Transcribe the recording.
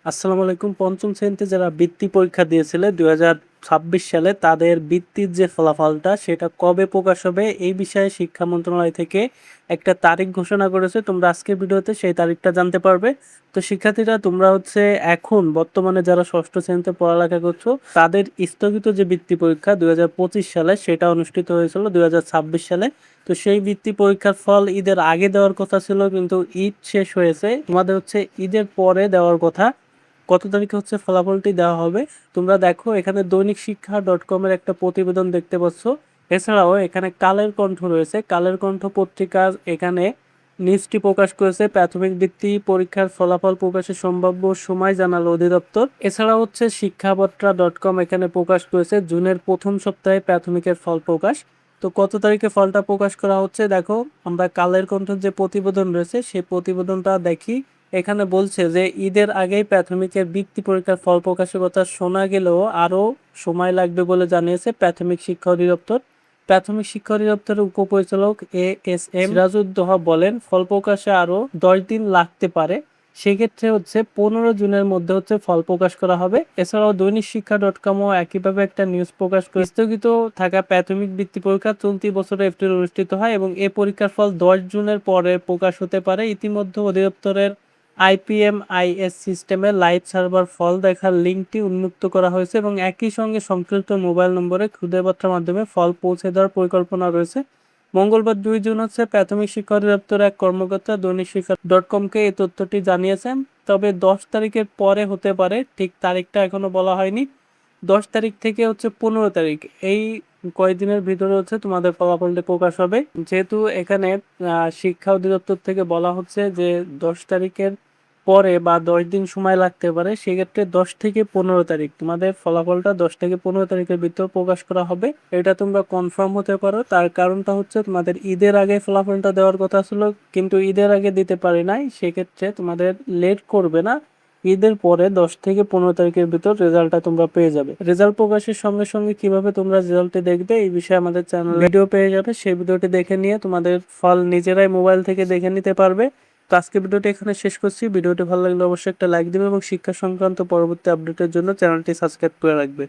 আসসালামু আলাইকুম। পঞ্চম শ্রেণীতে যারা বৃত্তি পরীক্ষা দিয়েছিলে 2026 সালে তাদের বৃত্তির যে ফলাফলটা সেটা কবে প্রকাশ হবে এই বিষয়ে শিক্ষা মন্ত্রণালয় থেকে একটা তারিখ ঘোষণা করেছে। তোমরা আজকের ভিডিওতে সেই তারিখটা জানতে পারবে। তো শিক্ষার্থীরা তোমরা এখন বর্তমানে যারা ষষ্ঠ শ্রেণীতে পড়ালেখা করছো তাদের স্থগিত যে বৃত্তি পরীক্ষা 2025 সালে সেটা অনুষ্ঠিত হয়েছিল 2026 সালে। তো সেই বৃত্তি পরীক্ষার ফল ঈদের আগে দেওয়ার কথা ছিল, কিন্তু ঈদ শেষ হয়েছে, তোমাদের ঈদের পরে দেওয়ার কথা। কত তারিখে ফলাফলটি দেওয়া হবে তোমরা দেখো। এখানে দৈনিক শিক্ষা .com-এর একটা প্রতিবেদন দেখতে পাচ্ছ। এছাড়াও এখানে কালের কণ্ঠ রয়েছে। কালের কণ্ঠ পত্রিকা এখানে নিউজটি প্রকাশ করেছে। প্রাথমিক বৃত্তি পরীক্ষার ফলাফল প্রকাশের সম্ভাব্য সময় জানালো অধিদপ্তর। এছাড়া শিক্ষাবার্তা .com এখানে প্রকাশ করেছে জুনের প্রথম সপ্তাহে প্রাথমিকের ফল প্রকাশ। তো কত তারিখে ফলটা প্রকাশ করা হচ্ছে দেখো। আমরা কালের কণ্ঠের যে প্রতিবেদন রয়েছে সেই প্রতিবেদনটা দেখি। এখানে বলছে যে ঈদের আগেই প্রাথমিকের বৃত্তি পরীক্ষার ফল প্রকাশের কথা শোনা গেলেও আরও সময় লাগবে বলে জানিয়েছে প্রাথমিক শিক্ষা অধিদপ্তর। প্রাথমিক শিক্ষা অধিদপ্তরের উপপরিচালক ASM সিরাজউদ্দৌহা বলেন, ফল প্রকাশে আরও 10 দিন লাগতে পারে। সেক্ষেত্রে 15 জুনের মধ্যে ফল প্রকাশ করা হবে। এছাড়াও দৈনিক শিক্ষা .com-ও একইভাবে একটা নিউজ প্রকাশ করে স্থগিত থাকা প্রাথমিক বৃত্তি পরীক্ষা চলতি বছরের এপ্রিল অনুষ্ঠিত হয় এবং এ পরীক্ষার ফল 10 জুনের পরে প্রকাশ হতে পারে। ইতিমধ্যে অধিদপ্তরের IPMIS সিস্টেমে লাইভ সার্ভার ফল দেখার লিঙ্কটি উন্মুক্ত করা হয়েছে এবং একই সঙ্গে সংশ্লিষ্ট মোবাইল নম্বরে খুদে বার্তার মাধ্যমে ফল পৌঁছে দেওয়ার পরিকল্পনা রয়েছে। মঙ্গলবার 2 জুন প্রাথমিক শিক্ষা অধিদপ্তরের এক কর্মকর্তা দৈনিক শিক্ষা .com-কে এই তথ্যটি জানিয়েছেন। তবে 10 তারিখের পরে হতে পারে, ঠিক তারিখটা এখনো বলা হয়নি। 10 তারিখ থেকে 15 তারিখ, এই কয়েকদিনের ভিতরে তোমাদের ফলাফলটি প্রকাশ হবে। যেহেতু এখানে শিক্ষা অধিদপ্তর থেকে বলা হচ্ছে যে 10 তারিখের পরে বা 10 দিন সময় লাগতে পারে, সেক্ষেত্রে 10 থেকে 15 তারিখ তোমাদের ফলাফলটা 10 থেকে 15 তারিখের ভিতর প্রকাশ করা হবে। এটা তোমরা কনফার্ম হতে পারো। তার কারণটা তোমাদের ঈদের আগে ফলাফলটা দেওয়ার কথা ছিল, কিন্তু ঈদের আগে দিতে পারি নাই। সেক্ষেত্রে তোমাদের লেট করবে না, ঈদের পরে 10 থেকে 15 তারিখের ভিতর রেজাল্টটা তোমরা পেয়ে যাবে। রেজাল্ট প্রকাশের সঙ্গে সঙ্গে কিভাবে তোমরা রেজাল্টটি দেখবে এই বিষয়ে আমাদের চ্যানেলে ভিডিও পেয়ে যাবে। সেই ভিডিওটি দেখে নিয়ে তোমাদের ফল নিজেরাই মোবাইল থেকে দেখে নিতে পারবে। তো আজকে ভিডিওটি এখানে শেষ করছি। ভিডিওটি ভালো লাগলে অবশ্যই একটা লাইক দিবে এবং শিক্ষা সংক্রান্ত পরবর্তী আপডেটের জন্য চ্যানেলটি সাবস্ক্রাইব করে রাখবে।